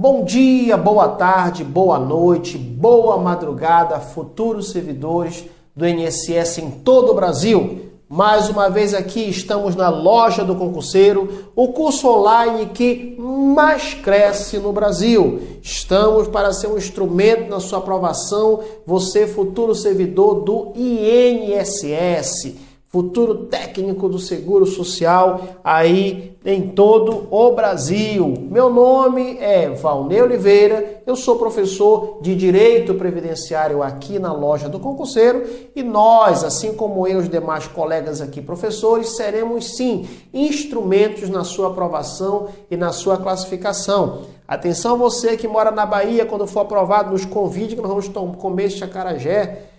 Bom dia, boa tarde, boa noite, boa madrugada, futuros servidores do INSS em todo o Brasil. Mais uma vez aqui estamos na Loja do Concurseiro, o curso online que mais cresce no Brasil. Estamos para ser um instrumento na sua aprovação, você futuro servidor do INSS, futuro técnico do Seguro Social aí em todo o Brasil. Meu nome é Valnei Oliveira, eu sou professor de Direito Previdenciário aqui na Loja do Concurseiro e nós, assim como eu e os demais colegas aqui professores, seremos sim instrumentos na sua aprovação e na sua classificação. Atenção você que mora na Bahia, quando for aprovado, nos convide que nós vamos comer esse acarajé.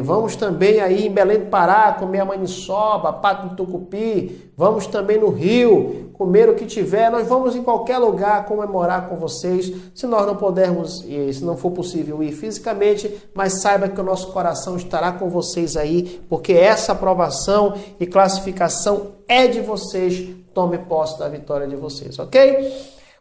Vamos também aí em Belém do Pará comer a maniçoba, pato no tucupi, vamos também no Rio comer o que tiver, nós vamos em qualquer lugar comemorar com vocês, se nós não pudermos, se não for possível ir fisicamente, mas saiba que o nosso coração estará com vocês aí, porque essa aprovação e classificação é de vocês, tome posse da vitória de vocês, ok?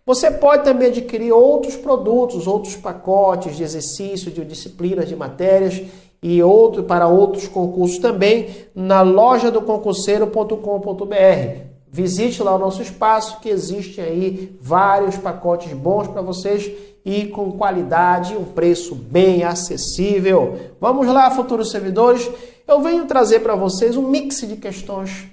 Você pode também adquirir outros produtos, outros pacotes de exercício, de disciplinas, de matérias, e para outros concursos também na lojadoconcurseiro.com.br. Visite lá o nosso espaço que existe aí vários pacotes bons para vocês e com qualidade e um preço bem acessível. Vamos lá, futuros servidores, eu venho trazer para vocês um mix de questões.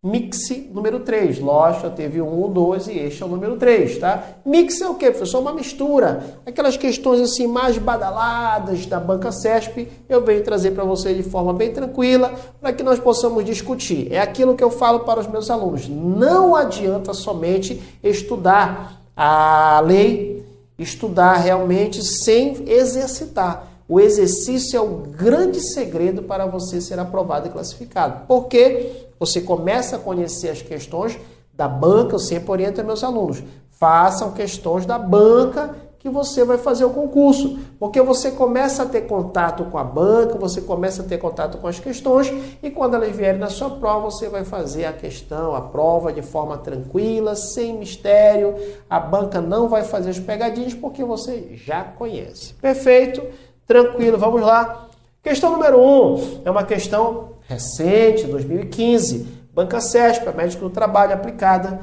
Mix número 3, lógico, já teve 1, 2 e este é o número 3, tá? Mix é o quê, professor? Uma mistura. Aquelas questões assim mais badaladas da banca CESP, eu venho trazer para você de forma bem tranquila, para que nós possamos discutir. É aquilo que eu falo para os meus alunos. Não adianta somente estudar a lei, estudar realmente sem exercitar. O exercício é o grande segredo para você ser aprovado e classificado. Por quê? Você começa a conhecer as questões da banca, eu sempre oriento meus alunos. Façam questões da banca que você vai fazer o concurso. Porque você começa a ter contato com a banca, você começa a ter contato com as questões e quando elas vierem na sua prova, você vai fazer a questão, a prova de forma tranquila, sem mistério. A banca não vai fazer as pegadinhas porque você já conhece. Perfeito? Tranquilo, vamos lá. Questão número 1 é uma questão recente, 2015, Banca CESP, a Médico do Trabalho, aplicada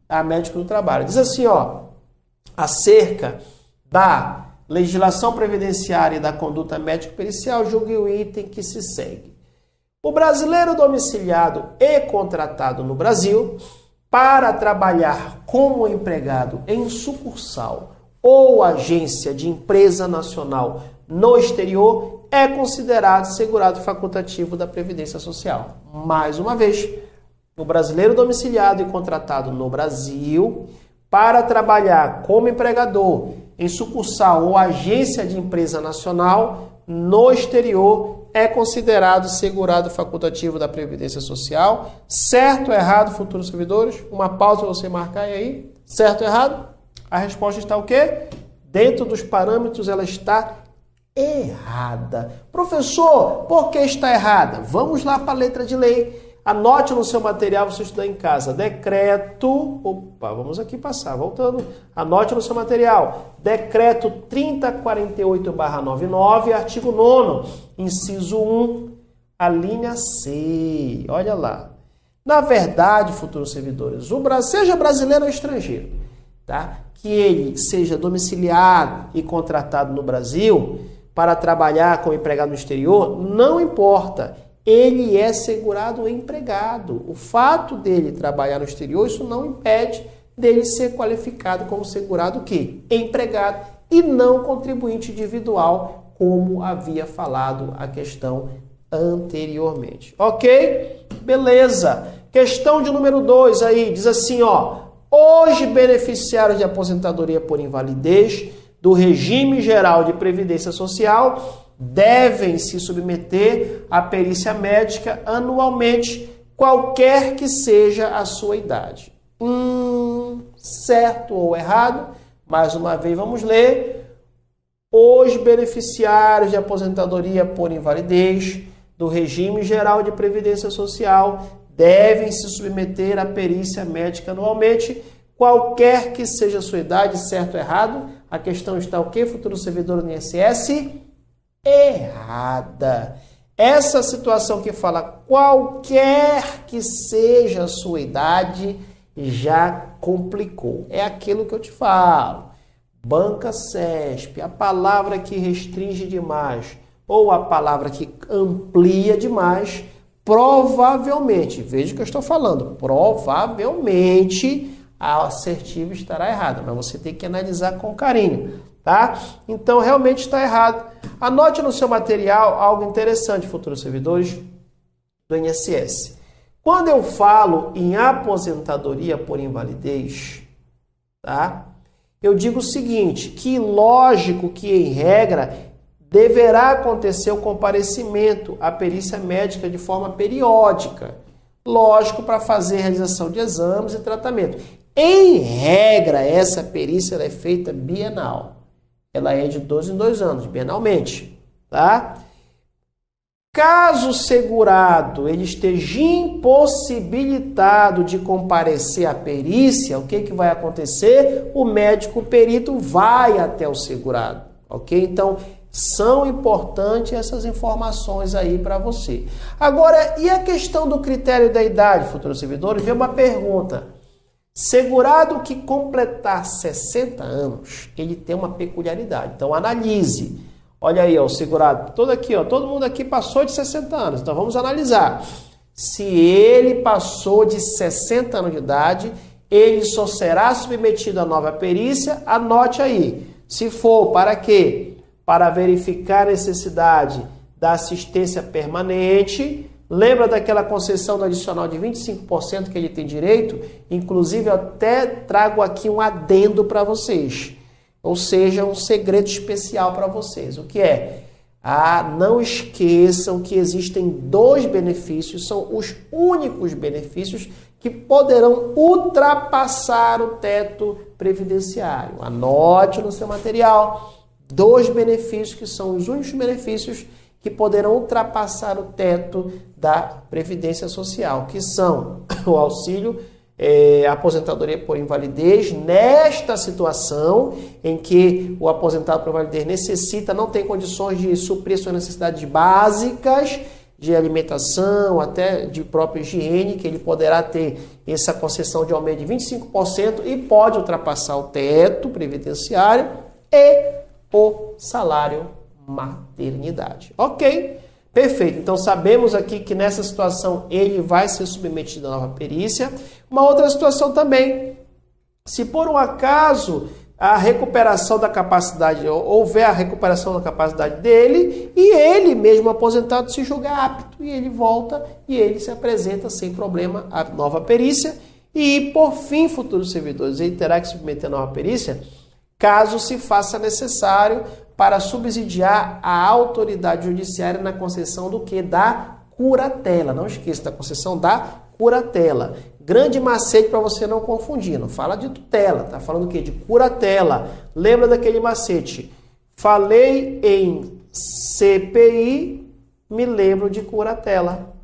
a Médico do Trabalho. Diz assim, acerca da legislação previdenciária e da conduta médico-pericial, julgue o item que se segue. O brasileiro domiciliado e contratado no Brasil para trabalhar como empregado em sucursal ou agência de empresa nacional no exterior é considerado segurado facultativo da Previdência Social. Mais uma vez, o brasileiro domiciliado e contratado no Brasil para trabalhar como empregador em sucursal ou agência de empresa nacional no exterior é considerado segurado facultativo da Previdência Social. Certo ou errado, futuros servidores? Uma pausa para você marcar aí. Certo ou errado? A resposta está o quê? Dentro dos parâmetros ela está errada. Professor, por que está errada? Vamos lá para a letra de lei. Anote no seu material, você estudar em casa. Decreto, vamos aqui passar, voltando. Anote no seu material. Decreto 3048/99, artigo 9º, inciso 1, a linha C. Olha lá. Na verdade, futuros servidores, seja brasileiro ou estrangeiro, tá? Que ele seja domiciliado e contratado no Brasil para trabalhar como empregado no exterior, não importa. Ele é segurado empregado. O fato dele trabalhar no exterior, isso não impede dele ser qualificado como segurado o quê? Empregado e não contribuinte individual, como havia falado a questão anteriormente. Ok? Beleza. Questão de número 2 aí, diz assim, os beneficiários de aposentadoria por invalidez do regime geral de previdência social devem se submeter à perícia médica anualmente, qualquer que seja a sua idade. Certo ou errado? Mais uma vez vamos ler. Os beneficiários de aposentadoria por invalidez do regime geral de previdência social devem se submeter à perícia médica anualmente, qualquer que seja a sua idade, certo ou errado, a questão está o quê, futuro servidor do INSS? Errada. Essa situação que fala qualquer que seja a sua idade já complicou. É aquilo que eu te falo. Banca CESP, a palavra que restringe demais ou a palavra que amplia demais, provavelmente, veja o que eu estou falando, provavelmente a assertiva estará errada, mas você tem que analisar com carinho, tá? Então, realmente está errado. Anote no seu material algo interessante, futuros servidores do INSS. Quando eu falo em aposentadoria por invalidez, tá? Eu digo o seguinte, que lógico que, em regra, deverá acontecer o comparecimento à perícia médica de forma periódica. Lógico, para fazer a realização de exames e tratamento. Em regra, essa perícia ela é feita bienal. Ela é de 2 em 2 anos, bienalmente, tá? Caso o segurado ele esteja impossibilitado de comparecer à perícia, o que vai acontecer? O médico perito vai até o segurado, ok? Então, são importantes essas informações aí para você. Agora, e a questão do critério da idade, futuros servidores? Vem uma pergunta. Segurado que completar 60 anos, ele tem uma peculiaridade. Então, analise. Olha aí, ó, o segurado, todo mundo aqui passou de 60 anos. Então, vamos analisar. Se ele passou de 60 anos de idade, ele só será submetido à nova perícia. Anote aí. Se for para quê? Para verificar a necessidade da assistência permanente. Lembra daquela concessão do adicional de 25% que ele tem direito? Inclusive, eu até trago aqui um adendo para vocês. Ou seja, um segredo especial para vocês. O que é? Não esqueçam que existem 2 benefícios, são os únicos benefícios que poderão ultrapassar o teto previdenciário. Anote no seu material 2 benefícios que são os únicos benefícios que poderão ultrapassar o teto da Previdência Social, que são o auxílio, a aposentadoria por invalidez, nesta situação em que o aposentado por invalidez não tem condições de suprir suas necessidades básicas de alimentação, até de própria higiene, que ele poderá ter essa concessão de aumento de 25% e pode ultrapassar o teto previdenciário e o salário maternidade. Ok? Perfeito. Então, sabemos aqui que nessa situação ele vai ser submetido à nova perícia. Uma outra situação também, se por um acaso a recuperação da capacidade, houver a recuperação da capacidade dele e ele mesmo aposentado se julgar apto e ele volta e ele se apresenta sem problema à nova perícia. E, por fim, futuros servidores, ele terá que submeter a nova perícia caso se faça necessário para subsidiar a autoridade judiciária na concessão do que? Da curatela. Não esqueça da concessão da curatela. Grande macete para você não confundir. Não fala de tutela, tá falando o quê? De curatela. Lembra daquele macete? Falei em CPI, me lembro de curatela.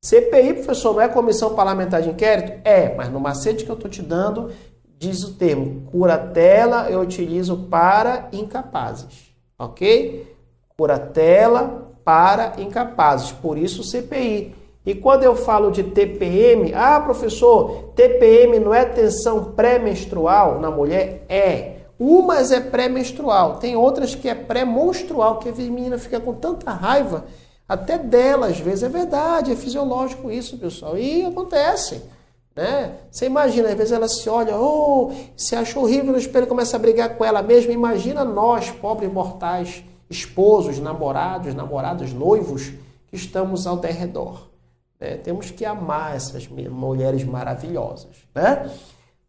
CPI, professor, não é Comissão Parlamentar de Inquérito? É, mas no macete que eu estou te dando, diz o termo curatela, eu utilizo para incapazes, ok? Curatela para incapazes, por isso CPI. E quando eu falo de TPM, professor, TPM não é tensão pré-menstrual na mulher? É. Umas é pré-menstrual, tem outras que é pré-monstrual, que a menina fica com tanta raiva, até dela, às vezes, é verdade, é fisiológico isso, pessoal, e acontece. Né? Você imagina, às vezes ela se olha, se acha horrível no espelho e começa a brigar com ela mesma. Imagina nós, pobres mortais, esposos, namorados, noivos, que estamos ao derredor. Né? Temos que amar essas mulheres maravilhosas. Né?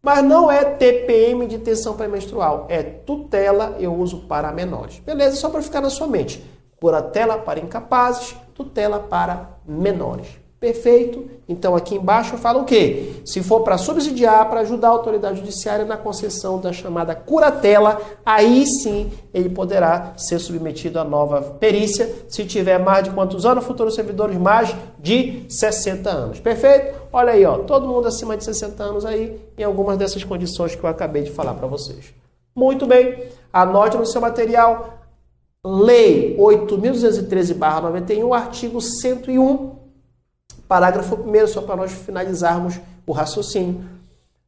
Mas não é TPM de tensão pré-menstrual, é tutela, eu uso para menores. Beleza? Só para ficar na sua mente. Curatela para incapazes, tutela para menores. Perfeito? Então aqui embaixo eu falo o quê? Se for para subsidiar, para ajudar a autoridade judiciária na concessão da chamada curatela, aí sim ele poderá ser submetido à nova perícia, se tiver mais de quantos anos, futuros servidores? Mais de 60 anos. Perfeito? Olha aí, ó, todo mundo acima de 60 anos aí, em algumas dessas condições que eu acabei de falar para vocês. Muito bem, anote no seu material, Lei 8.213/91, artigo 101, parágrafo 1º, só para nós finalizarmos o raciocínio.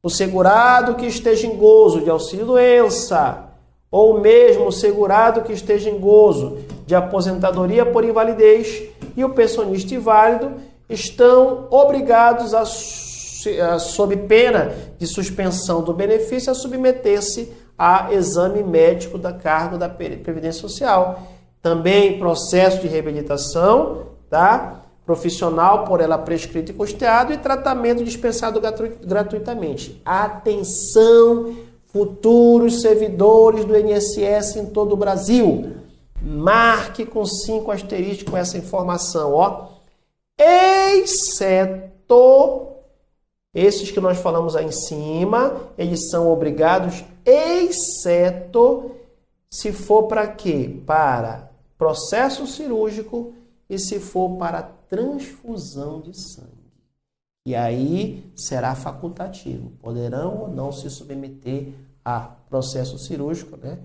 O segurado que esteja em gozo de auxílio-doença, ou mesmo o segurado que esteja em gozo de aposentadoria por invalidez e o pensionista inválido, estão obrigados sob pena de suspensão do benefício, a submeter-se a exame médico da cargo da Previdência Social. Também processo de reabilitação, tá? Profissional por ela prescrito e custeado, e tratamento dispensado gratuitamente. Atenção, futuros servidores do INSS em todo o Brasil. Marque com 5 asteriscos essa informação, ó. Exceto esses que nós falamos aí em cima, eles são obrigados, exceto se for para quê? Para processo cirúrgico e se for para transfusão de sangue. E aí será facultativo. Poderão ou não se submeter a processo cirúrgico, né?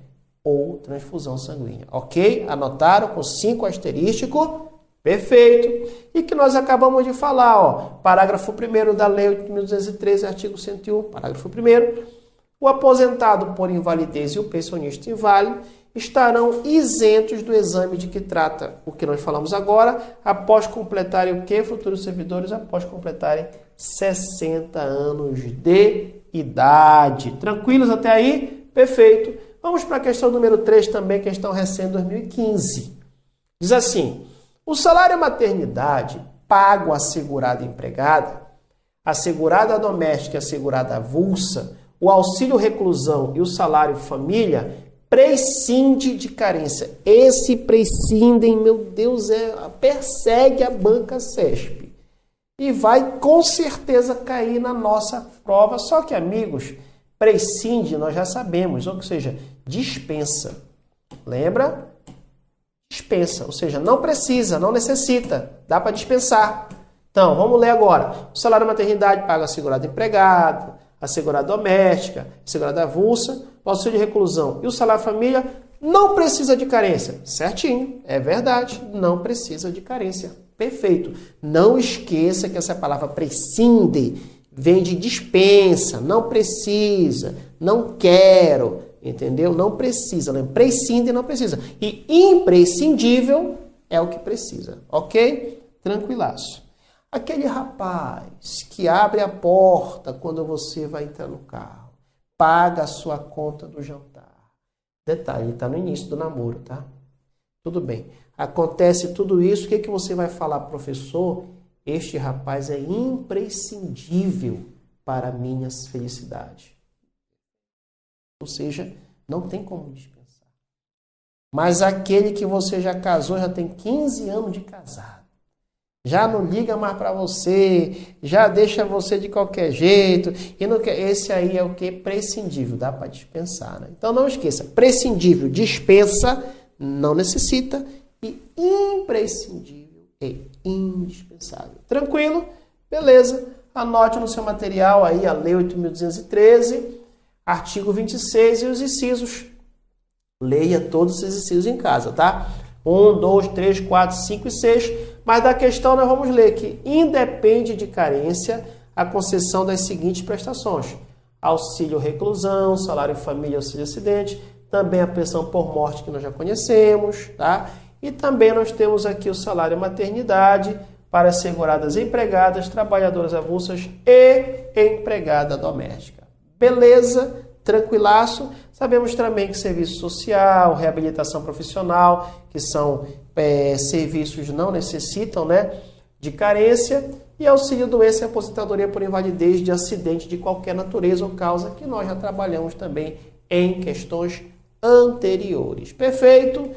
Ou transfusão sanguínea. Ok? Anotaram com 5 asterísticos? Perfeito. E que nós acabamos de falar, ó. Parágrafo 1º da Lei 8.213, artigo 101, parágrafo 1º. O aposentado por invalidez e o pensionista inválido estarão isentos do exame de que trata o que nós falamos agora, após completarem o quê, futuros servidores? Após completarem 60 anos de idade. Tranquilos até aí? Perfeito. Vamos para a questão número 3 também, questão recente 2015. Diz assim: o salário maternidade pago à segurada empregada, a segurada doméstica e a segurada avulsa, o auxílio reclusão e o salário família prescinde de carência. Esse prescindem, meu Deus, persegue a banca CESP. E vai com certeza cair na nossa prova. Só que, amigos, prescinde nós já sabemos, ou seja, dispensa. Lembra? Dispensa, ou seja, não precisa, não necessita, dá para dispensar. Então, vamos ler agora. O salário maternidade paga a segurada empregada, a segurada doméstica, a segurada avulsa, o auxílio de reclusão e o salário família não precisa de carência. Certinho, é verdade, não precisa de carência. Perfeito. Não esqueça que essa palavra prescinde vem de dispensa, não precisa, não quero, entendeu? Não precisa, lembra? Prescinde não precisa. E imprescindível é o que precisa, ok? Tranquilaço. Aquele rapaz que abre a porta quando você vai entrar no carro, paga a sua conta do jantar. Detalhe, ele está no início do namoro, tá? Tudo bem. Acontece tudo isso, o que você vai falar, professor? Este rapaz é imprescindível para a minha felicidade. Ou seja, não tem como dispensar. Mas aquele que você já casou, já tem 15 anos de casado, já não liga mais para você, já deixa você de qualquer jeito, e não quer, esse aí é o que? Prescindível, dá para dispensar, né? Então não esqueça, prescindível, dispensa, não necessita, e imprescindível é indispensável. Tranquilo? Beleza. Anote no seu material aí a Lei 8.213, artigo 26 e os incisos. Leia todos os incisos em casa, tá? 1, 2, 3, 4, 5 e 6. Mas da questão nós vamos ler que independe de carência a concessão das seguintes prestações: auxílio reclusão, salário família, auxílio acidente, também a pensão por morte que nós já conhecemos, tá? E também nós temos aqui o salário maternidade para seguradas empregadas, trabalhadoras avulsas e empregada doméstica. Beleza? Tranquilaço? Sabemos também que serviço social, reabilitação profissional, que são serviços não necessitam, né, de carência, e auxílio doença e aposentadoria por invalidez de acidente de qualquer natureza ou causa, que nós já trabalhamos também em questões anteriores. Perfeito?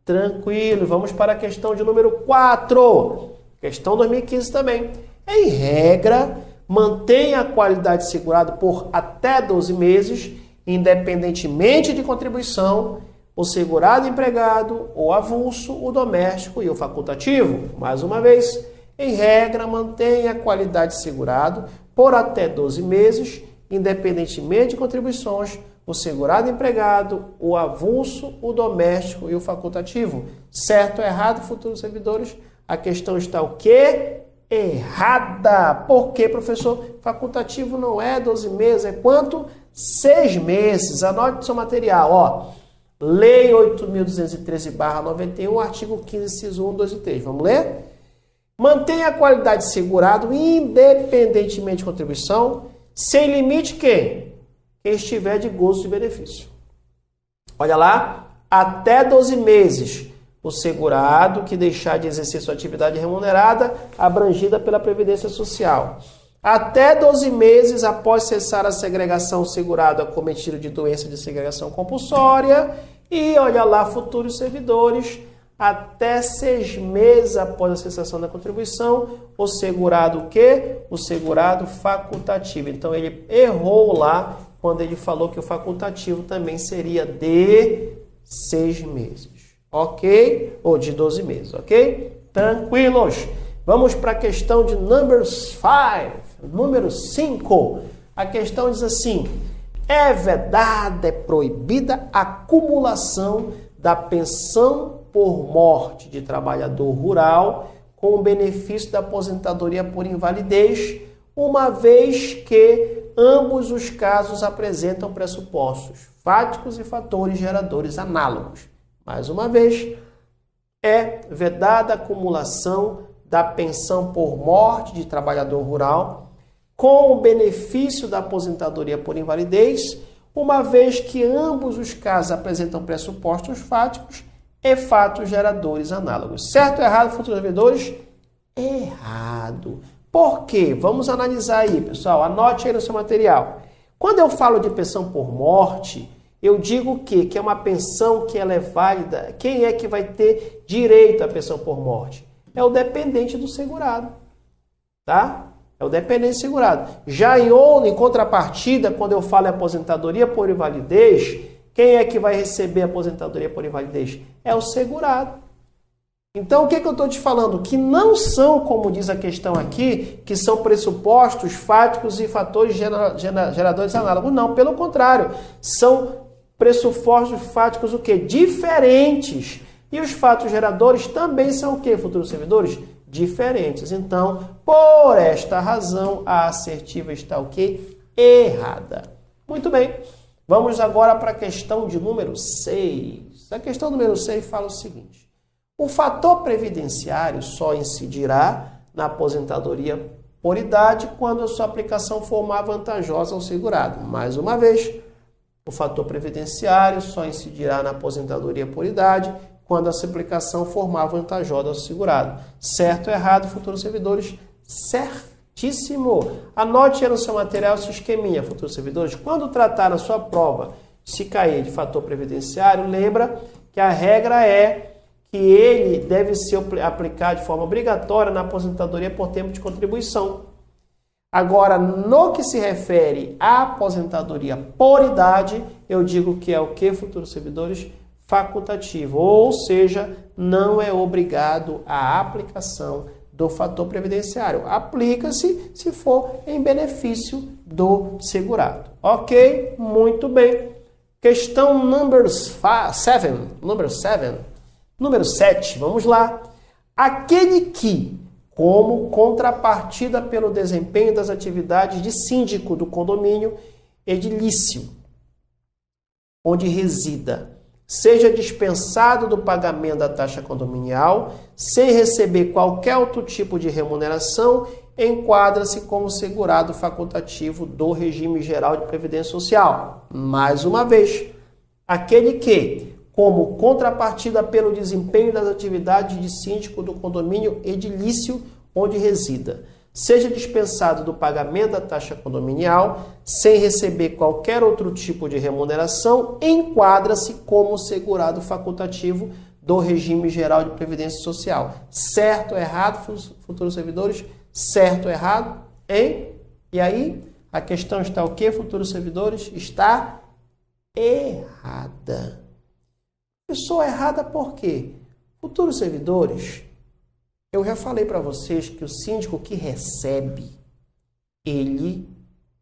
Tranquilo. Vamos para a questão de número 4. Questão 2015 também. Em regra, mantém a qualidade segurada por até 12 meses, independentemente de contribuição, o segurado empregado, o avulso, o doméstico e o facultativo. Mais uma vez, em regra, mantém a qualidade segurado por até 12 meses, independentemente de contribuições, o segurado empregado, o avulso, o doméstico e o facultativo. Certo ou errado, futuros servidores? A questão está o quê? Errada. Por quê, professor? Facultativo não é 12 meses, é quanto? 6 meses. Anote seu material, ó. Lei 8.213/91, artigo 15, inciso 1, 2 e 3. Vamos ler? Mantenha a qualidade segurado independentemente de contribuição, sem limite quem? Quem estiver de gozo de benefício. Olha lá, até 12 meses, o segurado que deixar de exercer sua atividade remunerada abrangida pela Previdência Social. Até 12 meses após cessar a segregação, o segurado acometido de doença de segregação compulsória. E olha lá, futuros servidores, até 6 meses após a cessação da contribuição, o segurado o quê? O segurado facultativo. Então ele errou lá quando ele falou que o facultativo também seria de 6 meses. Ok? Ou de 12 meses, ok? Tranquilos. Vamos para a questão de número 5. A questão diz assim: é vedada, é proibida a acumulação da pensão por morte de trabalhador rural com o benefício da aposentadoria por invalidez, uma vez que ambos os casos apresentam pressupostos fáticos e fatores geradores análogos. Mais uma vez, é vedada a acumulação da pensão por morte de trabalhador rural com o benefício da aposentadoria por invalidez, uma vez que ambos os casos apresentam pressupostos fáticos e fatos geradores análogos. Certo ou errado, futuros servidores? Errado. Por quê? Vamos analisar aí, pessoal. Anote aí no seu material. Quando eu falo de pensão por morte, eu digo o quê? Que é uma pensão que ela é válida. Quem é que vai ter direito à pensão por morte? É o dependente do segurado. Tá? É o dependente segurado. Já em contrapartida, quando eu falo em aposentadoria por invalidez, quem é que vai receber a aposentadoria por invalidez? É o segurado. Então, o que eu estou te falando? Que não são, como diz a questão aqui, que são pressupostos fáticos e fatores geradores análogos. Não, pelo contrário. São pressupostos fáticos o quê? Diferentes. E os fatos geradores também são o quê, futuros servidores? Diferentes. Então, por esta razão, a assertiva está o quê? Errada. Muito bem. Vamos agora para a questão de número 6. A questão número 6 fala o seguinte: o fator previdenciário só incidirá na aposentadoria por idade quando a sua aplicação for mais vantajosa ao segurado. Mais uma vez, o fator previdenciário só incidirá na aposentadoria por idade quando a sua aplicação for mais vantajosa ao segurado. Certo ou errado, futuros servidores? Certíssimo! Anote aí no seu material esse esqueminha, futuros servidores. Quando tratar na sua prova, se cair de fator previdenciário, lembra que a regra é que ele deve ser aplicado de forma obrigatória na aposentadoria por tempo de contribuição. Agora, no que se refere à aposentadoria por idade, eu digo que é o que, futuros servidores? Facultativo, ou seja, não é obrigado a aplicação do fator previdenciário. Aplica-se se for em benefício do segurado. Ok? Muito bem. Questão número 7. Número 7, vamos lá. Aquele que, como contrapartida pelo desempenho das atividades de síndico do condomínio edilício, onde resida, seja dispensado do pagamento da taxa condominial, sem receber qualquer outro tipo de remuneração, enquadra-se como segurado facultativo do regime geral de previdência social. Mais uma vez, aquele que, como contrapartida pelo desempenho das atividades de síndico do condomínio edilício onde resida, seja dispensado do pagamento da taxa condominial, sem receber qualquer outro tipo de remuneração, enquadra-se como segurado facultativo do regime geral de previdência social. Certo ou errado, futuros servidores? Certo ou errado? Hein? E aí, a questão está o quê, futuros servidores? Está errada. Pessoa errada por quê? Futuros servidores, eu já falei para vocês que o síndico que recebe, ele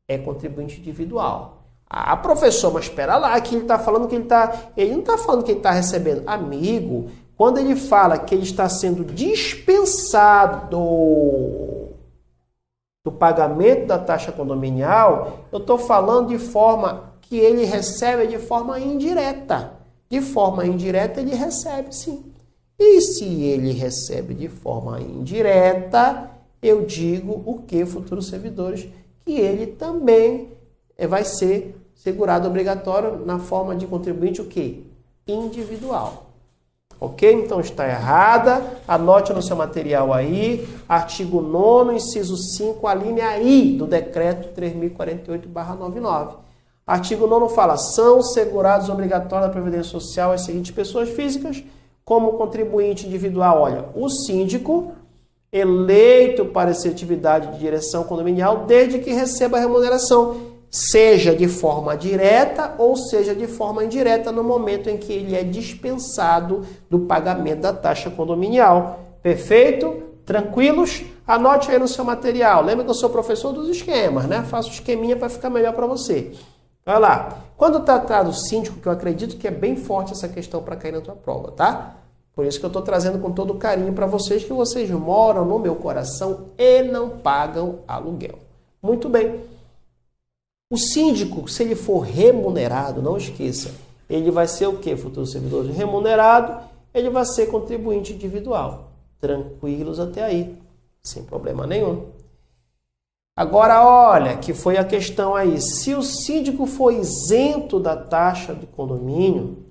é contribuinte individual. Ah, professor, mas espera lá, que ele está falando que ele não está falando que ele está recebendo. Amigo, quando ele fala que ele está sendo dispensado do pagamento da taxa condominial, eu estou falando de forma que ele recebe de forma indireta. De forma indireta, ele recebe, sim. E se ele recebe de forma indireta, eu digo o que, futuros servidores? Que ele também vai ser segurado obrigatório na forma de contribuinte o quê? Individual. Ok? Então está errada. Anote no seu material aí, artigo 9º, inciso 5, a linha I do decreto 3048/99. Artigo 9º fala: são segurados obrigatórios da Previdência Social as seguintes pessoas físicas como contribuinte individual. Olha, o síndico eleito para essa atividade de direção condominial desde que receba a remuneração, seja de forma direta ou seja de forma indireta no momento em que ele é dispensado do pagamento da taxa condominial. Perfeito? Tranquilos? Anote aí no seu material. Lembra que eu sou professor dos esquemas, né? Faço esqueminha para ficar melhor para você. Olha lá. Quando tratar do síndico, que eu acredito que é bem forte essa questão para cair na tua prova, tá? Por isso que eu estou trazendo com todo carinho para vocês, que vocês moram no meu coração e não pagam aluguel. Muito bem. O síndico, se ele for remunerado, não esqueça, ele vai ser o quê, futuros servidores? Remunerado, ele vai ser contribuinte individual. Tranquilos até aí, sem problema nenhum. Agora, olha, que foi a questão aí. Se o síndico for isento da taxa de condomínio,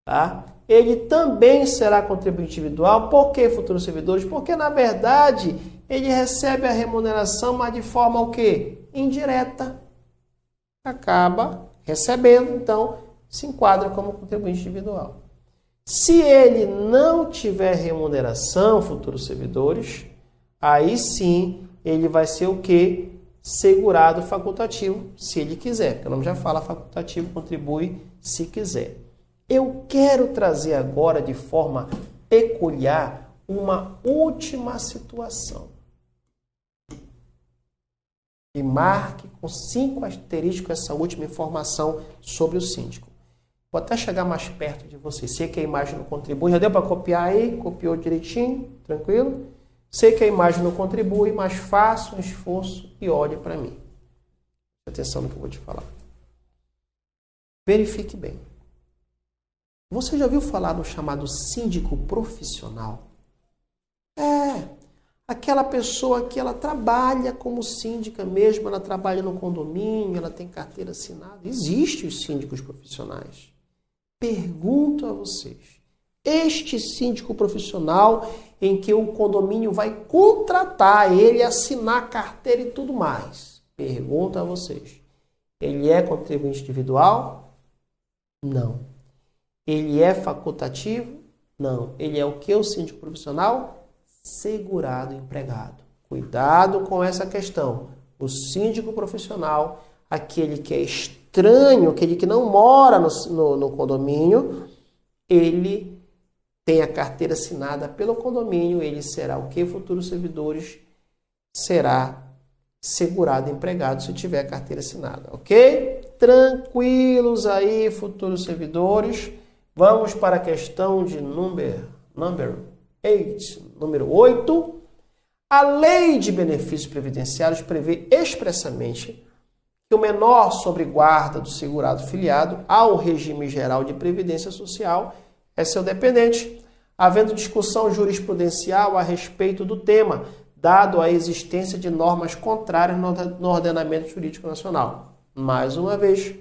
tá? Ele também será contribuinte individual. Por que, futuros servidores? Porque, na verdade, ele recebe a remuneração, mas de forma o quê? Indireta. Acaba recebendo, então, se enquadra como contribuinte individual. Se ele não tiver remuneração, futuros servidores, aí sim ele vai ser o quê? Segurado facultativo, se ele quiser. Porque o nome já fala facultativo, contribui se quiser. Eu quero trazer agora de forma peculiar uma última situação. E marque com 5 asteriscos essa última informação sobre o síndico. Vou até chegar mais perto de você. Sei que a imagem não contribui. Já deu para copiar aí? Copiou direitinho? Tranquilo? Sei que a imagem não contribui, mas faça um esforço e olhe para mim. Preste atenção no que eu vou te falar. Verifique bem. Você já ouviu falar no chamado síndico profissional? Aquela pessoa que ela trabalha como síndica mesmo, ela trabalha no condomínio, ela tem carteira assinada. Existem os síndicos profissionais. Pergunto a vocês, este síndico profissional em que o condomínio vai contratar ele, assinar carteira e tudo mais. Pergunto a vocês, ele é contribuinte individual? Não. Ele é facultativo? Não. Ele é o que, o síndico profissional? Segurado empregado. Cuidado com essa questão. O síndico profissional, aquele que é estranho, aquele que não mora no condomínio, ele tem a carteira assinada pelo condomínio, ele será o que, futuros servidores? Será segurado empregado se tiver a carteira assinada, ok? Tranquilos aí, futuros servidores. Vamos para a questão de número 8. A Lei de Benefícios Previdenciários prevê expressamente que o menor sobreguarda do segurado filiado ao regime geral de previdência social é seu dependente, havendo discussão jurisprudencial a respeito do tema, dado a existência de normas contrárias no ordenamento jurídico nacional. Mais uma vez,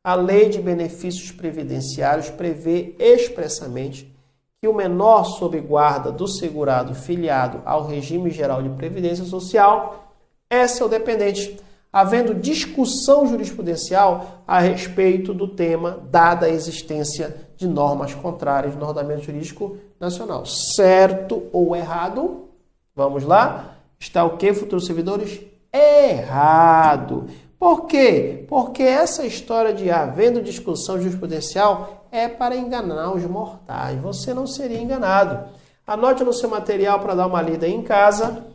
a Lei de Benefícios Previdenciários prevê expressamente que o menor sob guarda do segurado filiado ao regime geral de previdência social é seu dependente, havendo discussão jurisprudencial a respeito do tema, dada a existência de normas contrárias no ordenamento jurídico nacional. Certo ou errado? Vamos lá? Está o quê, futuros servidores? Errado. Por quê? Porque essa história de havendo discussão jurisprudencial é para enganar os mortais. Você não seria enganado. Anote no seu material para dar uma lida aí em casa,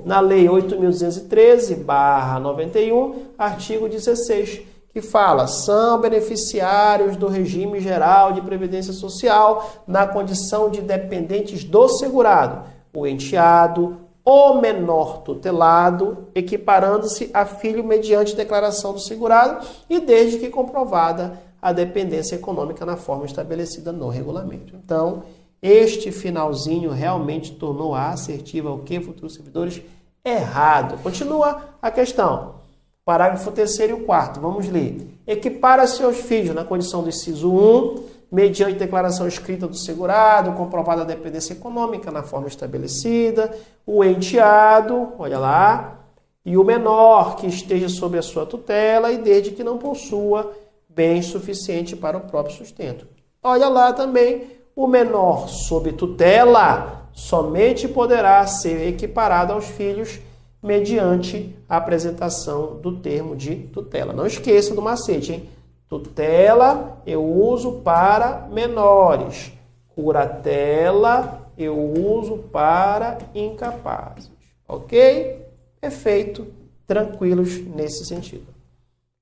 na Lei 8.213/91, artigo 16, que fala: são beneficiários do regime geral de previdência social na condição de dependentes do segurado, o enteado, o menor tutelado, equiparando-se a filho mediante declaração do segurado e desde que comprovada a dependência econômica na forma estabelecida no regulamento. Então, este finalzinho realmente tornou a assertiva o que, futuros servidores? Errado. Continua a questão. Parágrafo 3º e o 4º. Vamos ler. Equipara seus filhos na condição do inciso 1, mediante declaração escrita do segurado, comprovada a dependência econômica na forma estabelecida, o enteado, olha lá, e o menor que esteja sob a sua tutela e desde que não possua bens suficiente para o próprio sustento. Olha lá também, o menor sob tutela somente poderá ser equiparado aos filhos mediante a apresentação do termo de tutela. Não esqueça do macete, hein? Tutela eu uso para menores. Curatela eu uso para incapazes. Ok? Perfeito. Tranquilos nesse sentido.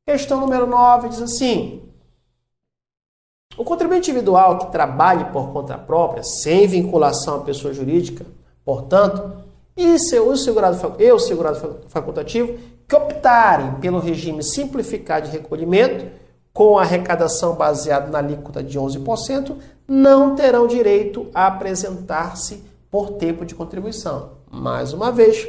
Questão número 9 diz assim: o contribuinte individual que trabalhe por conta própria, sem vinculação à pessoa jurídica, portanto, e o segurado facultativo que optarem pelo regime simplificado de recolhimento, com arrecadação baseada na alíquota de 11%, não terão direito a apresentar-se por tempo de contribuição. Mais uma vez,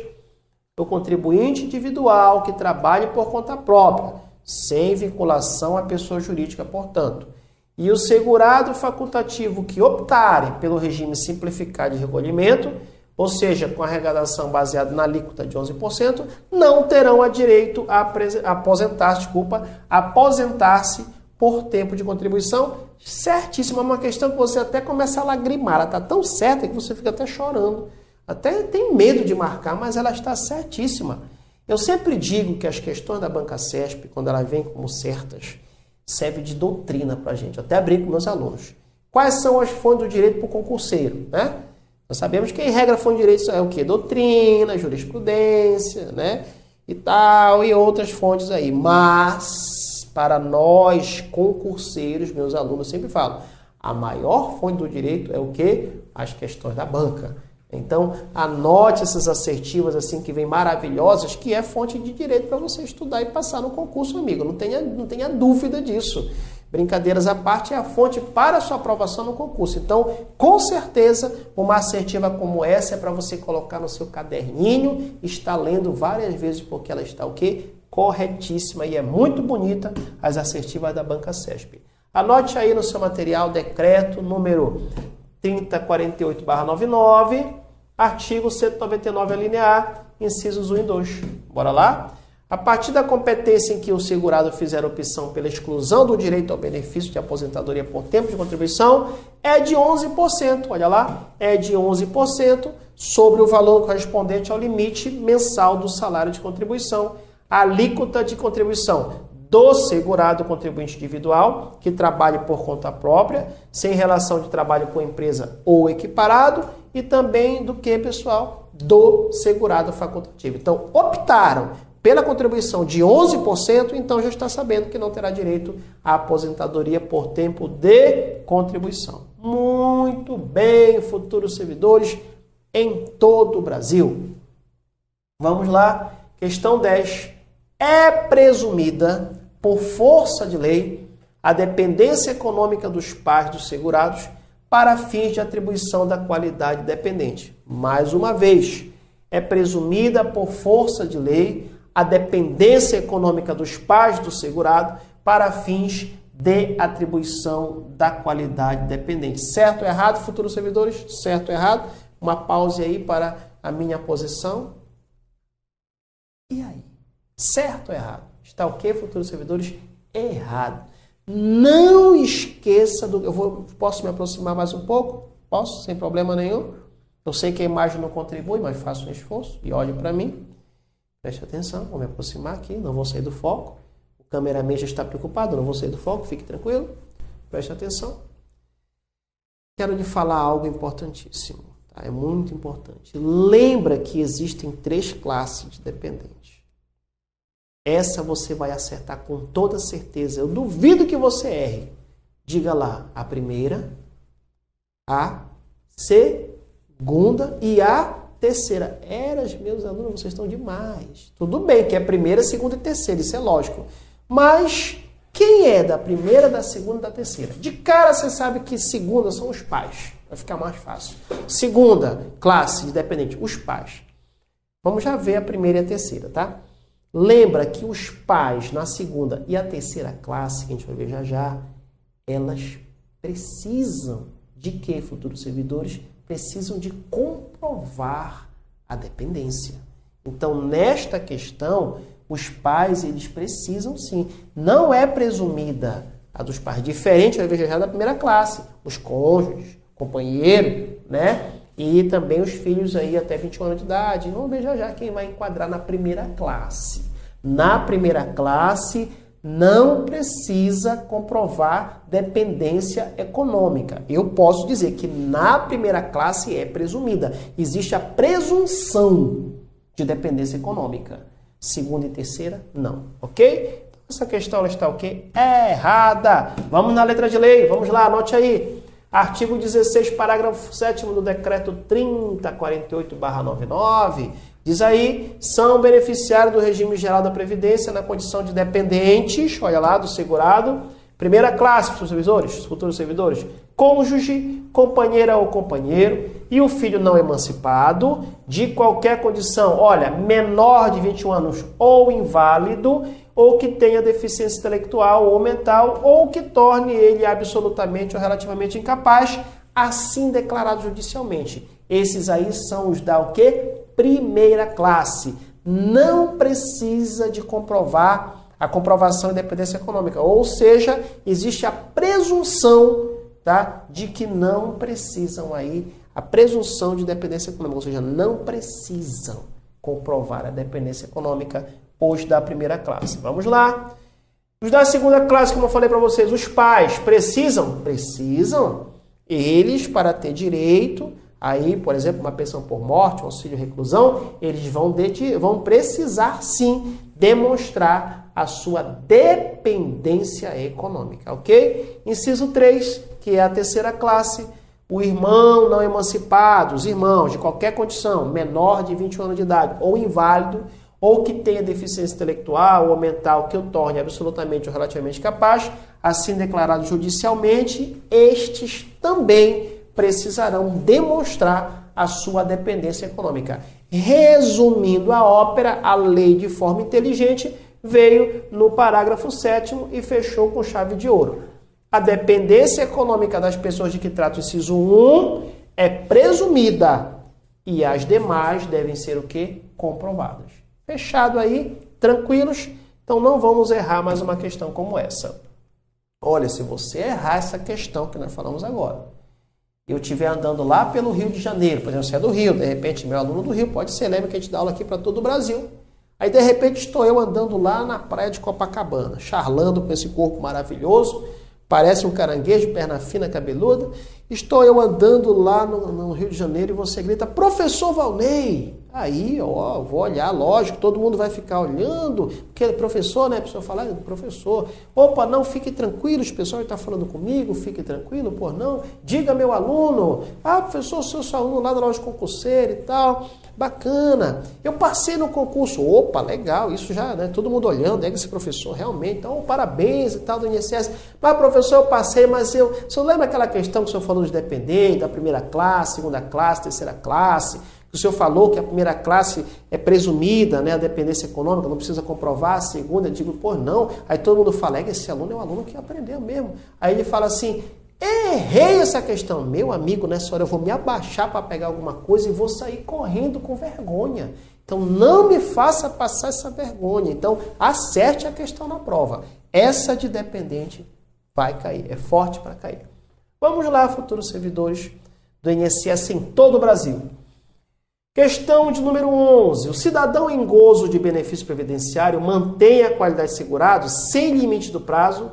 o contribuinte individual que trabalhe por conta própria, sem vinculação à pessoa jurídica, portanto, e o segurado facultativo que optarem pelo regime simplificado de recolhimento, ou seja, com arrecadação baseada na alíquota de 11%, não terão direito a aposentar-se por tempo de contribuição. Certíssima, é uma questão que você até começa a lagrimar. Ela está tão certa que você fica até chorando. Até tem medo de marcar, mas ela está certíssima. Eu sempre digo que as questões da Banca CESP, quando elas vêm como certas, serve de doutrina para a gente. Eu até brinco com meus alunos. Quais são as fontes do direito para o concurseiro, né? Nós sabemos que, em regra, fonte de direito é o quê? Doutrina, jurisprudência, né? E tal, e outras fontes aí. Mas, para nós, concurseiros, meus alunos sempre falam, a maior fonte do direito é o quê? As questões da banca. Então, anote essas assertivas assim que vêm maravilhosas, que é fonte de direito para você estudar e passar no concurso, amigo. Não tenha dúvida disso. Brincadeiras à parte, é a fonte para a sua aprovação no concurso. Então, com certeza, uma assertiva como essa é para você colocar no seu caderninho, estar lendo várias vezes, porque ela está o quê? Corretíssima, e é muito bonita as assertivas da Banca CESP. Anote aí no seu material decreto número 3048/99, artigo 199, alínea A, incisos 1 e 2. Bora lá? A partir da competência em que o segurado fizer opção pela exclusão do direito ao benefício de aposentadoria por tempo de contribuição, é de 11%, olha lá, é de 11% sobre o valor correspondente ao limite mensal do salário de contribuição, a alíquota de contribuição do segurado contribuinte individual que trabalhe por conta própria, sem relação de trabalho com empresa ou equiparado, e também do que, pessoal? Do segurado facultativo. Então, optaram pela contribuição de 11%, então já está sabendo que não terá direito à aposentadoria por tempo de contribuição. Muito bem, futuros servidores em todo o Brasil. Vamos lá, questão 10. É presumida, por força de lei, a dependência econômica dos pais dos segurados para fins de atribuição da qualidade dependente. Mais uma vez, é presumida, por força de lei, a dependência econômica dos pais do segurado para fins de atribuição da qualidade dependente. Certo ou errado, futuros servidores? Certo ou errado? Uma pausa aí para a minha posição. E aí? Certo ou errado? Está o quê, futuros servidores? Errado. Não esqueça do... Posso me aproximar mais um pouco? Posso, sem problema nenhum. Eu sei que a imagem não contribui, mas faço um esforço e olhe para mim. Preste atenção, vou me aproximar aqui, não vou sair do foco. O cameraman já está preocupado, não vou sair do foco, fique tranquilo. Preste atenção. Quero lhe falar algo importantíssimo, tá? É muito importante. Lembra que existem 3 classes de dependentes. Essa você vai acertar com toda certeza. Eu duvido que você erre. Diga lá, a primeira, a segunda e a terceira. Meus alunos, vocês estão demais. Tudo bem que é primeira, segunda e terceira, isso é lógico. Mas quem é da primeira, da segunda e da terceira? De cara você sabe que segunda são os pais. Vai ficar mais fácil. Segunda classe de dependente, os pais. Vamos já ver a primeira e a terceira, tá? Lembra que os pais na segunda e a terceira classe, que a gente vai ver já já, elas precisam de quê, futuros servidores? Precisam de comprovar a dependência. Então, nesta questão, os pais, eles precisam sim. Não é presumida a dos pais. Diferente, vai ver já da primeira classe. Os cônjuges, companheiro, né? E também os filhos aí até 21 anos de idade. Vamos ver já quem vai enquadrar na primeira classe. Na primeira classe, não precisa comprovar dependência econômica. Eu posso dizer que na primeira classe é presumida. Existe a presunção de dependência econômica. Segunda e terceira, não. Ok? Então, essa questão ela está o quê? Errada. Vamos na letra de lei. Vamos lá, anote aí. Artigo 16, parágrafo 7º do decreto 3048/99, diz aí, são beneficiários do regime geral da Previdência na condição de dependentes, olha lá, do segurado, primeira classe, futuros servidores, cônjuge, companheira ou companheiro e o filho não emancipado, de qualquer condição, olha, menor de 21 anos ou inválido, ou que tenha deficiência intelectual ou mental, ou que torne ele absolutamente ou relativamente incapaz, assim declarado judicialmente. Esses aí são os da o quê? Primeira classe. Não precisa de comprovar a comprovação de dependência econômica, ou seja, existe a presunção, tá, de que não precisam aí, a presunção de dependência econômica, ou seja, não precisam comprovar a dependência econômica os da primeira classe. Vamos lá. Os da segunda classe, como eu falei para vocês, os pais precisam? Precisam. Eles, para ter direito, aí, por exemplo, uma pensão por morte, um auxílio reclusão, eles vão precisar, sim, demonstrar a sua dependência econômica, ok? Inciso 3, que é a terceira classe, o irmão não emancipado, os irmãos de qualquer condição, menor de 21 anos de idade ou inválido, ou que tenha deficiência intelectual ou mental que o torne absolutamente ou relativamente capaz, assim declarado judicialmente, estes também precisarão demonstrar a sua dependência econômica. Resumindo a ópera, a lei de forma inteligente veio no parágrafo 7º e fechou com chave de ouro. A dependência econômica das pessoas de que trata o inciso 1 é presumida e as demais devem ser o quê? Comprovadas. Fechado aí, tranquilos? Então não vamos errar mais uma questão como essa. Olha, se você errar essa questão que nós falamos agora, eu estiver andando lá pelo Rio de Janeiro, por exemplo, você é do Rio, de repente meu aluno do Rio, pode ser, lembra que a gente dá aula aqui para todo o Brasil. Aí de repente estou eu andando lá na praia de Copacabana, charlando com esse corpo maravilhoso, parece um caranguejo, perna fina, cabeluda. Estou eu andando lá no Rio de Janeiro e você grita, professor Valnei. Aí, ó, vou olhar, lógico, todo mundo vai ficar olhando, porque é professor, né? A pessoa fala, professor. Opa, não, fique tranquilo, o pessoal está falando comigo, fique tranquilo, por não. Diga, meu aluno, professor, sou seu aluno lá da loja concurseira e tal. Bacana, eu passei no concurso. Opa, legal, isso já, né? Todo mundo olhando, esse professor realmente, então, parabéns e tal do INSS. Mas, professor, eu passei, mas o senhor lembra aquela questão que o senhor falou de dependente, da primeira classe, segunda classe, terceira classe? O senhor falou que a primeira classe é presumida, né, a dependência econômica, não precisa comprovar, a segunda, eu digo, pô, não. Aí todo mundo fala, esse aluno é um aluno que aprendeu mesmo. Aí ele fala assim, errei essa questão. Meu amigo, nessa hora eu vou me abaixar para pegar alguma coisa e vou sair correndo com vergonha. Então, não me faça passar essa vergonha. Então, acerte a questão na prova. Essa de dependente vai cair, é forte para cair. Vamos lá, futuros servidores do INSS em todo o Brasil. Questão de número 11. O cidadão em gozo de benefício previdenciário mantém a qualidade de segurado sem limite do prazo,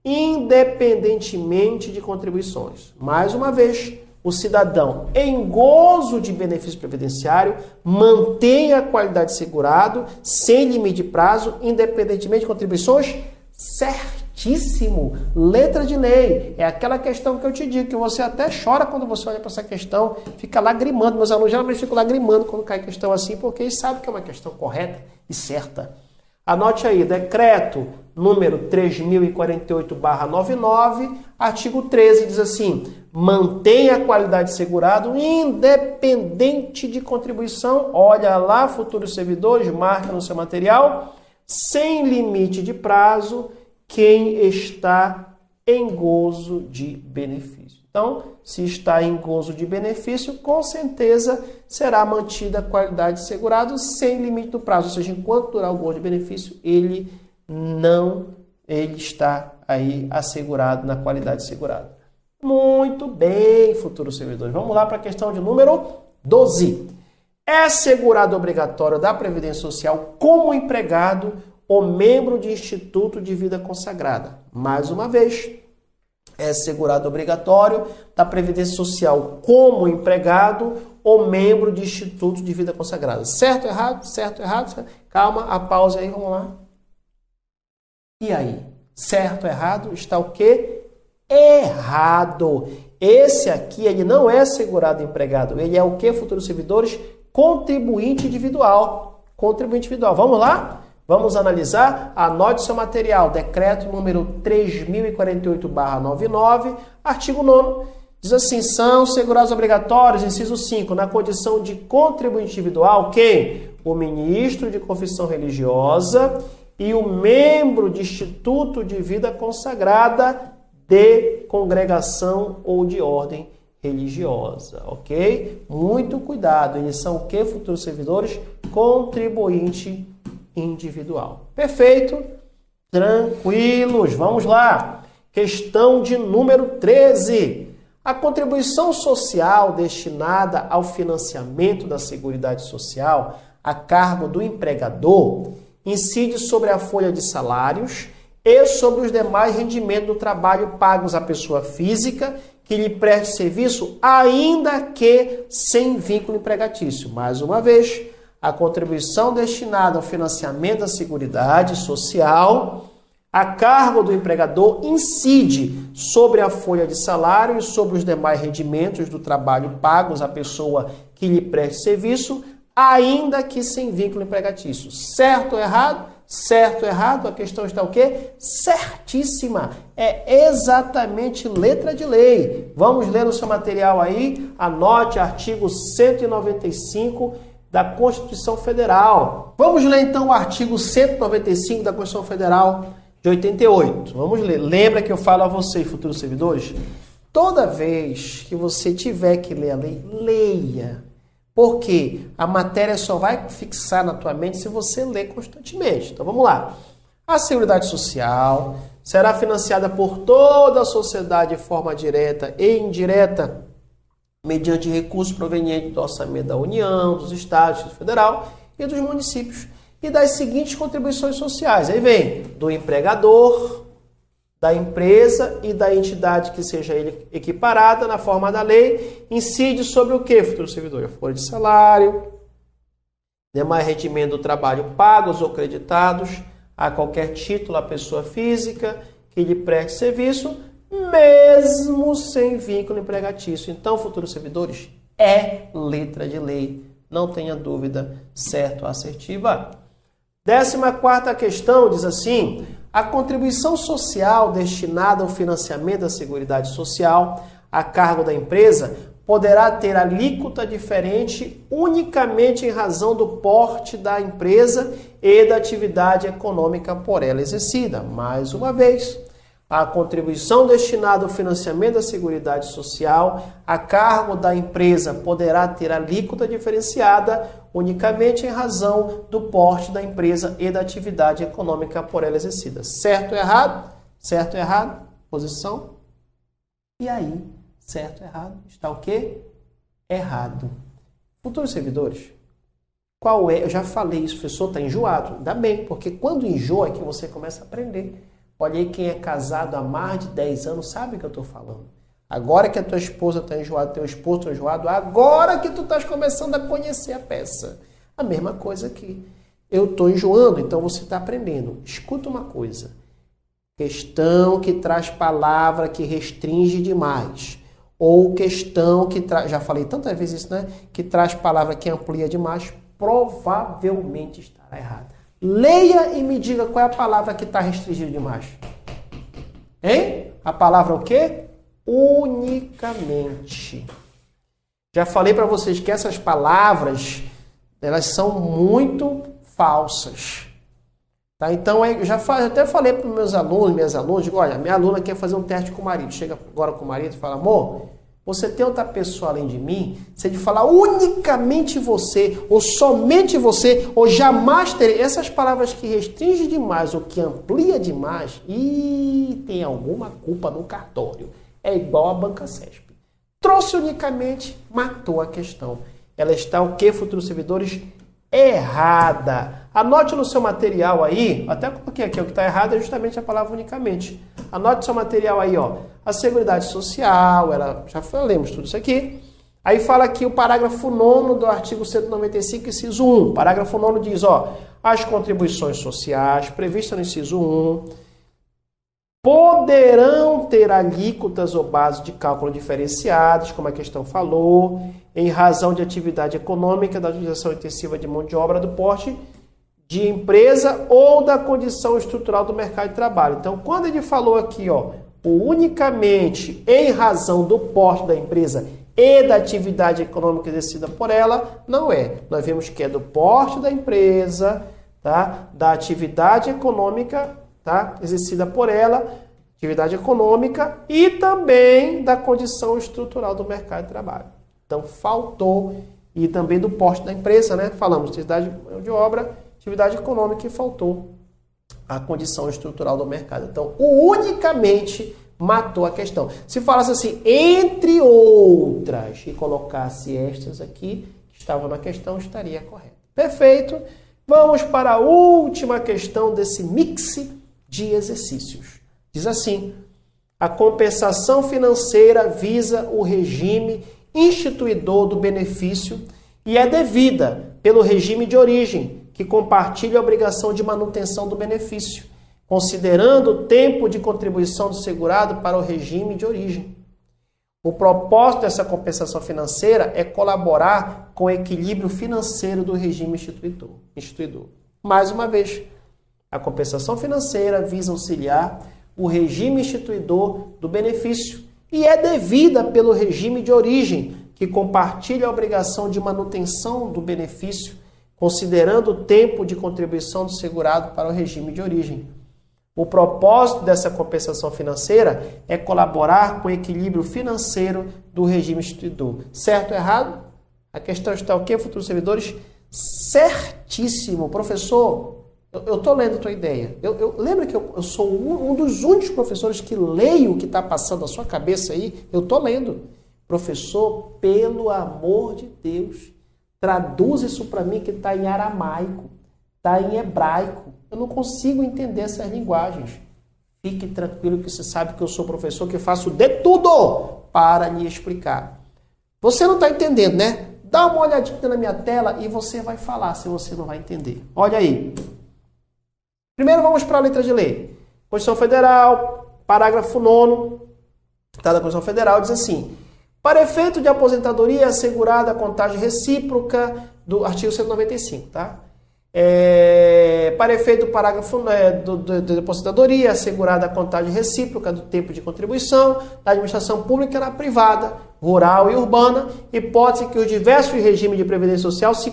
independentemente de contribuições. Mais uma vez, o cidadão em gozo de benefício previdenciário mantém a qualidade de segurado sem limite de prazo, independentemente de contribuições? Certíssimo! Letra de lei. É aquela questão que eu te digo, que você até chora quando você olha para essa questão, fica lagrimando. Meus alunos geralmente ficam lagrimando quando cai questão assim, porque eles sabem que é uma questão correta e certa. Anote aí, decreto número 3048/99, artigo 13, diz assim: mantém a qualidade de segurado independente de contribuição. Olha lá, futuros servidores, marca no seu material, sem limite de prazo, quem está em gozo de benefício. Então, se está em gozo de benefício, com certeza será mantida a qualidade de segurado sem limite do prazo. Ou seja, enquanto durar o gozo de benefício, ele está aí assegurado na qualidade de segurado. Muito bem, futuros servidores. Vamos lá para a questão de número 12. É segurado obrigatório da Previdência Social como empregado ou membro de instituto de vida consagrada. Mais uma vez, é segurado obrigatório da Previdência Social como empregado ou membro de instituto de vida consagrada. Certo, errado? Certo, errado? Certo? Calma, a pausa aí, vamos lá. E aí? Certo, errado? Está o quê? Errado. Esse aqui, ele não é segurado empregado. Ele é o quê, futuros servidores? Contribuinte individual. Contribuinte individual. Vamos lá? Vamos analisar? Anote seu material. Decreto número 3048/99, artigo 9º. Diz assim: são segurados obrigatórios, inciso 5, na condição de contribuinte individual, quem? O ministro de confissão religiosa e o membro de instituto de vida consagrada de congregação ou de ordem religiosa, ok? Muito cuidado, eles são o que, futuros servidores? Contribuinte individual. Perfeito? Tranquilos, vamos lá. Questão de número 13. A contribuição social destinada ao financiamento da Seguridade Social a cargo do empregador incide sobre a folha de salários e sobre os demais rendimentos do trabalho pagos à pessoa física que lhe preste serviço, ainda que sem vínculo empregatício. Mais uma vez, a contribuição destinada ao financiamento da Seguridade Social a cargo do empregador incide sobre a folha de salário e sobre os demais rendimentos do trabalho pagos à pessoa que lhe preste serviço, ainda que sem vínculo empregatício. Certo ou errado? Certo ou errado? A questão está o quê? Certíssima. É exatamente letra de lei. Vamos ler no seu material aí. Anote artigo 195 da Constituição Federal. Vamos ler então o artigo 195 da Constituição Federal de 88. Vamos ler. Lembra que eu falo a vocês, futuros servidores? Toda vez que você tiver que ler a lei, leia. Porque a matéria só vai fixar na tua mente se você ler constantemente. Então vamos lá. A Seguridade Social será financiada por toda a sociedade de forma direta e indireta, mediante recursos provenientes do orçamento da União, dos Estados, do Federal e dos municípios, e das seguintes contribuições sociais. Aí vem do empregador, da empresa e da entidade que seja ele equiparada na forma da lei, incide sobre o que, futuro servidor? A folha de salário, demais rendimento do trabalho pagos ou creditados a qualquer título à pessoa física que lhe preste serviço, mesmo sem vínculo empregatício. Então, futuros servidores, é letra de lei. Não tenha dúvida, certo, assertiva. 14ª questão diz assim: a contribuição social destinada ao financiamento da Seguridade Social a cargo da empresa poderá ter alíquota diferente unicamente em razão do porte da empresa e da atividade econômica por ela exercida. Mais uma vez, A contribuição destinada ao financiamento da Seguridade Social a cargo da empresa poderá ter alíquota diferenciada unicamente em razão do porte da empresa e da atividade econômica por ela exercida. Certo ou errado? Certo ou errado? Posição. E aí, certo ou errado? Está o quê? Errado. Futuros servidores, qual é? Eu já falei isso, o professor está enjoado. Ainda bem, porque quando enjoa é que você começa a aprender. Olha aí, quem é casado há mais de 10 anos sabe o que eu estou falando. Agora que a tua esposa está enjoada, teu esposo está enjoado, agora que tu estás começando a conhecer a peça. A mesma coisa aqui. Eu estou enjoando, então você está aprendendo. Escuta uma coisa. Questão que traz palavra que restringe demais. Ou questão que traz, já falei tantas vezes isso, né? Que traz palavra que amplia demais, provavelmente estará errada. Leia e me diga qual é a palavra que está restringida demais. Hein? A palavra o quê? Unicamente. Já falei para vocês que essas palavras, elas são muito falsas. Tá? Então, eu até falei para os meus alunos, minhas alunas, digo, olha, minha aluna quer fazer um teste com o marido. Chega agora com o marido e fala, amor, você tem outra pessoa além de mim? Se ele falar unicamente você, ou somente você, ou jamais terei, essas palavras que restringem demais ou que amplia demais, e tem alguma culpa no cartório. É igual a banca CESP. Trouxe unicamente, matou a questão. Ela está o quê, futuros servidores? Errada. Anote no seu material aí, até coloquei aqui, o que está errado é justamente a palavra unicamente. Anote no seu material aí, ó, a Seguridade Social, já falamos tudo isso aqui. Aí fala aqui o parágrafo 9º do artigo 195, inciso 1. Parágrafo 9º diz, ó, as contribuições sociais previstas no inciso 1 poderão ter alíquotas ou bases de cálculo diferenciadas, como a questão falou, em razão de atividade econômica, da utilização intensiva de mão de obra do porte de empresa ou da condição estrutural do mercado de trabalho. Então, quando ele falou aqui, ó, unicamente em razão do porte da empresa e da atividade econômica exercida por ela, não é. Nós vimos que é do porte da empresa, tá? Da atividade econômica, tá? Exercida por ela, atividade econômica e também da condição estrutural do mercado de trabalho. Então, faltou, e também do porte da empresa, né? Falamos de atividade de obra, atividade econômica e faltou a condição estrutural do mercado. Então, o unicamente matou a questão. Se falasse assim, entre outras, e colocasse estas aqui, que estavam na questão, estaria correto. Perfeito. Vamos para a última questão desse mix de exercícios. Diz assim, a compensação financeira visa o regime instituidor do benefício e é devida pelo regime de origem, que compartilha a obrigação de manutenção do benefício, considerando o tempo de contribuição do segurado para o regime de origem. O propósito dessa compensação financeira é colaborar com o equilíbrio financeiro do regime instituidor. Mais uma vez, a compensação financeira visa auxiliar o regime instituidor do benefício e é devida pelo regime de origem, que compartilha a obrigação de manutenção do benefício, considerando o tempo de contribuição do segurado para o regime de origem. O propósito dessa compensação financeira é colaborar com o equilíbrio financeiro do regime instituidor. Certo ou errado? A questão está o quê, futuros servidores? Certíssimo. Professor, eu estou lendo a tua ideia. Lembra que eu sou um dos únicos professores que leio o que está passando na sua cabeça aí? Eu estou lendo. Professor, pelo amor de Deus, traduz isso para mim que está em aramaico, está em hebraico. Eu não consigo entender essas linguagens. Fique tranquilo que você sabe que eu sou professor, que faço de tudo para lhe explicar. Você não está entendendo, né? Dá uma olhadinha na minha tela e você vai falar se você não vai entender. Olha aí. Primeiro vamos para a letra de lei. Constituição Federal, parágrafo 9º, da Constituição Federal, diz assim: para efeito de aposentadoria é assegurada a contagem recíproca do artigo 195, tá? Para efeito do parágrafo de aposentadoria é assegurada a contagem recíproca do tempo de contribuição da administração pública na privada, rural e urbana, hipótese que os diversos regimes de previdência social se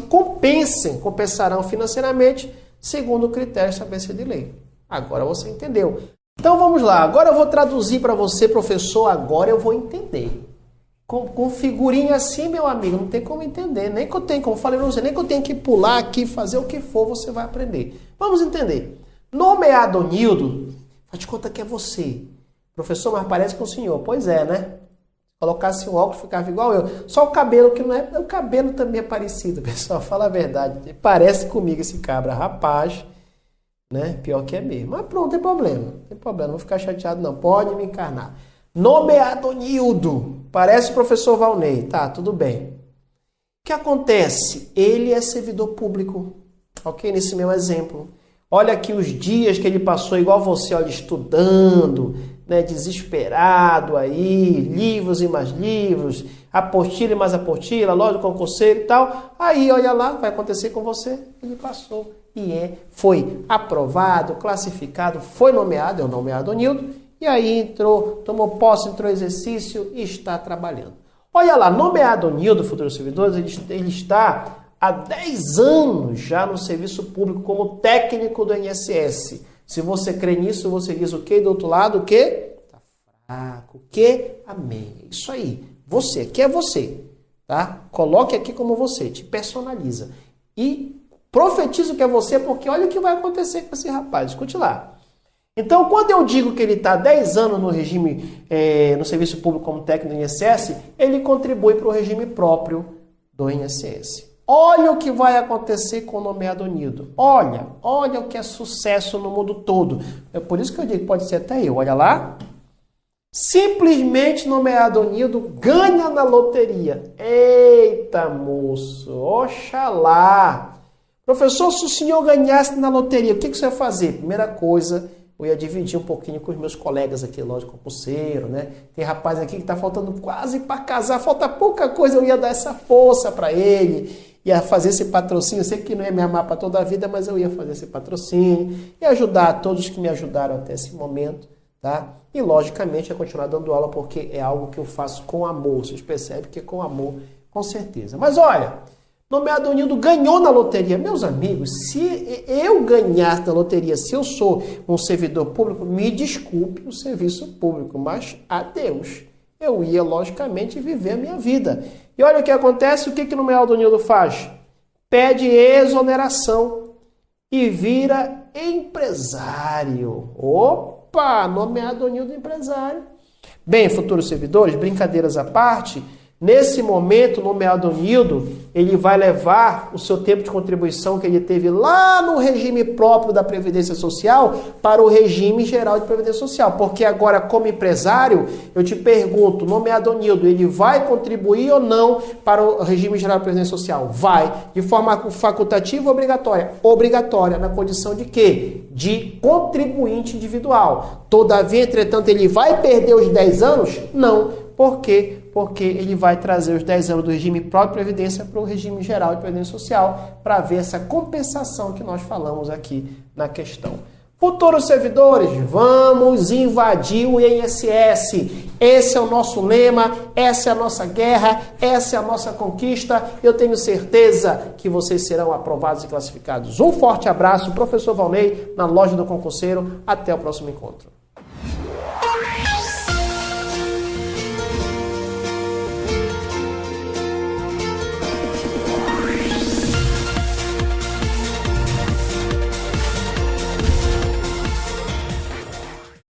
compensarão financeiramente segundo o critério estabelecido em lei. Agora você entendeu. Então vamos lá, agora eu vou traduzir para você, professor, agora eu vou entender. Com figurinha assim, meu amigo, não tem como entender, nem que eu tenho, como falei para você, nem que eu tenho que pular aqui, fazer o que for, você vai aprender. Vamos entender. Nomeado Nildo, faz de conta que é você. Professor, mas parece com o senhor. Pois é, né? Colocasse um óculos, ficava igual eu. Só o cabelo que não é, o cabelo também é parecido, pessoal, fala a verdade. Parece comigo esse cabra, rapaz, né? Pior que é mesmo. Mas pronto, tem problema, não vou ficar chateado não, pode me encarnar. Nomeado Nildo, parece o professor Valnei, tá, tudo bem. O que acontece? Ele é servidor público, ok? Nesse meu exemplo. Olha aqui os dias que ele passou igual você, olha, estudando, né, desesperado aí, livros e mais livros, apostila e mais apostila, loja do concurseiro e tal. Aí, olha lá, vai acontecer com você, ele passou e foi aprovado, classificado, foi nomeado, é o nomeado Nildo. E aí entrou, tomou posse, entrou em exercício e está trabalhando. Olha lá, nomeado Nildo, futuro servidor, ele está há 10 anos já no serviço público como técnico do INSS. Se você crê nisso, você diz o quê? Do outro lado, o quê? Tá fraco. O quê? Amém. Isso aí. Você, aqui é você. Tá? Coloque aqui como você, te personaliza. E profetiza que é você, porque olha o que vai acontecer com esse rapaz. Escute lá. Então, quando eu digo que ele está 10 anos no regime, no serviço público como técnico do INSS, ele contribui para o regime próprio do INSS. Olha o que vai acontecer com o nomeado Nildo. Olha o que é sucesso no mundo todo. É por isso que eu digo que pode ser até eu. Olha lá. Simplesmente nomeado Nildo ganha na loteria. Eita, moço. Oxalá. Professor, se o senhor ganhasse na loteria, o que você ia fazer? Primeira coisa, eu ia dividir um pouquinho com os meus colegas aqui, lógico, concurseiro, né? Tem rapaz aqui que está faltando quase para casar, falta pouca coisa, eu ia dar essa força para ele, ia fazer esse patrocínio, eu sei que não ia me amar para toda a vida, mas eu ia fazer esse patrocínio, e ajudar todos que me ajudaram até esse momento, tá? E, logicamente, ia continuar dando aula, porque é algo que eu faço com amor, vocês percebem que é com amor, com certeza. Mas, olha, nomeado Nildo ganhou na loteria. Meus amigos, se eu ganhar na loteria, se eu sou um servidor público, me desculpe o serviço público, mas adeus. Eu ia, logicamente, viver a minha vida. E olha o que acontece, o que o nomeado Nildo faz? Pede exoneração e vira empresário. Opa, nomeado Nildo empresário. Bem, futuros servidores, brincadeiras à parte, nesse momento, o nomeado Nildo, ele vai levar o seu tempo de contribuição que ele teve lá no regime próprio da Previdência Social para o regime geral de Previdência Social. Porque agora, como empresário, eu te pergunto, nomeado Nildo, ele vai contribuir ou não para o regime geral de Previdência Social? Vai. De forma facultativa ou obrigatória? Obrigatória. Na condição de quê? De contribuinte individual. Todavia, entretanto, ele vai perder os 10 anos? Não. Por quê? Porque ele vai trazer os 10 anos do regime próprio de previdência para o regime geral de previdência social para ver essa compensação que nós falamos aqui na questão. Futuros servidores, vamos invadir o INSS. Esse é o nosso lema, essa é a nossa guerra, essa é a nossa conquista. Eu tenho certeza que vocês serão aprovados e classificados. Um forte abraço, professor Valnei, na loja do concurseiro. Até o próximo encontro.